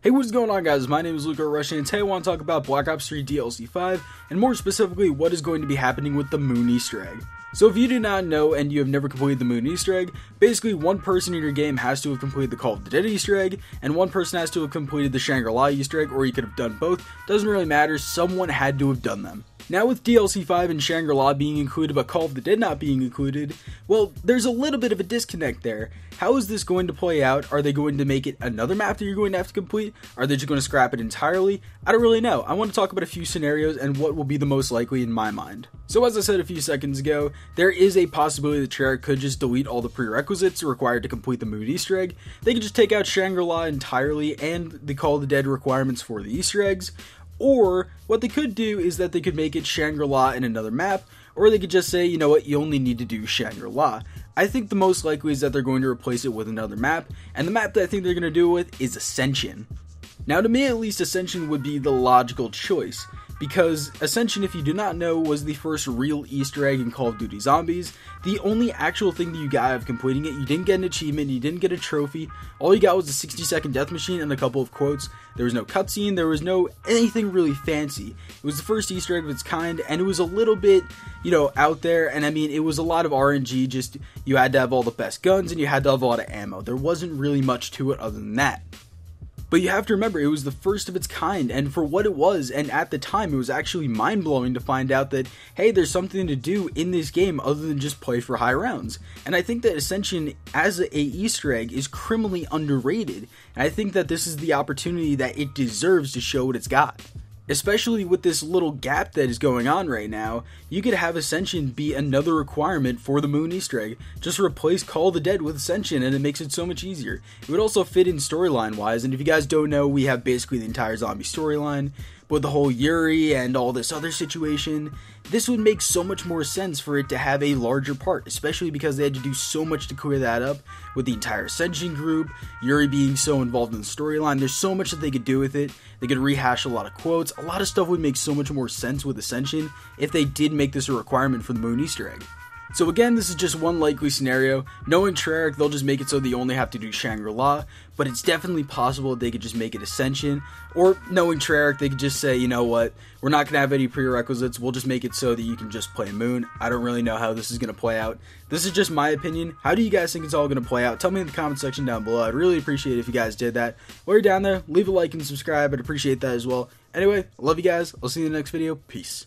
Hey, what's going on, guys? My name is Luca Russian, and today I want to talk about Black Ops 3 DLC 5, and more specifically, what is going to be happening with the Moon Easter egg. So if you do not know and you have never completed the Moon Easter egg, basically one person in your game has to have completed the Call of the Dead Easter egg, and one person has to have completed the Shangri-La Easter egg, or you could have done both. Doesn't really matter, someone had to have done them. Now with DLC 5 and Shangri-La being included but Call of the Dead not being included, well, there's a little bit of a disconnect there. How is this going to play out? Are they going to make it another map that you're going to have to complete? Are they just going to scrap it entirely? I don't really know. I want to talk about a few scenarios and what will be the most likely in my mind. So as I said a few seconds ago, there is a possibility that Treyarch could just delete all the prerequisites required to complete the Moon Easter egg. They could just take out Shangri-La entirely and the Call of the Dead requirements for the Easter eggs. Or, what they could do is that they could make it Shangri-La in another map, or they could just say, you know what, you only need to do Shangri-La. I think the most likely is that they're going to replace it with another map, and the map that I think they're going to do it with is Ascension. Now, to me at least, Ascension would be the logical choice, because Ascension, if you do not know, was the first real Easter egg in Call of Duty Zombies. The only actual thing that you got out of completing it, you didn't get an achievement, you didn't get a trophy, all you got was a 60-second death machine and a couple of quotes. There was no cutscene, there was no anything really fancy. It was the first Easter egg of its kind, and it was a little bit, out there, and I mean, it was a lot of RNG, just you had to have all the best guns and you had to have a lot of ammo. There wasn't really much to it other than that. But you have to remember, it was the first of its kind, and for what it was, and at the time, it was actually mind-blowing to find out that, hey, there's something to do in this game other than just play for high rounds. And I think that Ascension, as a Easter egg, is criminally underrated, and I think that this is the opportunity that it deserves to show what it's got. Especially with this little gap that is going on right now, you could have Ascension be another requirement for the Moon Easter egg. Just replace Call of the Dead with Ascension and it makes it so much easier. It would also fit in storyline wise, and if you guys don't know, we have basically the entire zombie storyline. But with the whole Yuri and all this other situation, this would make so much more sense for it to have a larger part, especially because they had to do so much to clear that up with the entire Ascension group, Yuri being so involved in the storyline. There's so much that they could do with it. They could rehash a lot of quotes. A lot of stuff would make so much more sense with Ascension if they did make this a requirement for the Moon Easter egg. So again, this is just one likely scenario. Knowing Treyarch, they'll just make it so they only have to do Shangri-La, but it's definitely possible that they could just make it Ascension, or knowing Treyarch, they could just say, you know what, we're not going to have any prerequisites, we'll just make it so that you can just play Moon. I don't really know how this is going to play out. This is just my opinion. How do you guys think it's all going to play out? Tell me in the comment section down below. I'd really appreciate it if you guys did that. While you're down there, leave a like and subscribe. I'd appreciate that as well. Anyway, I love you guys. I'll see you in the next video. Peace.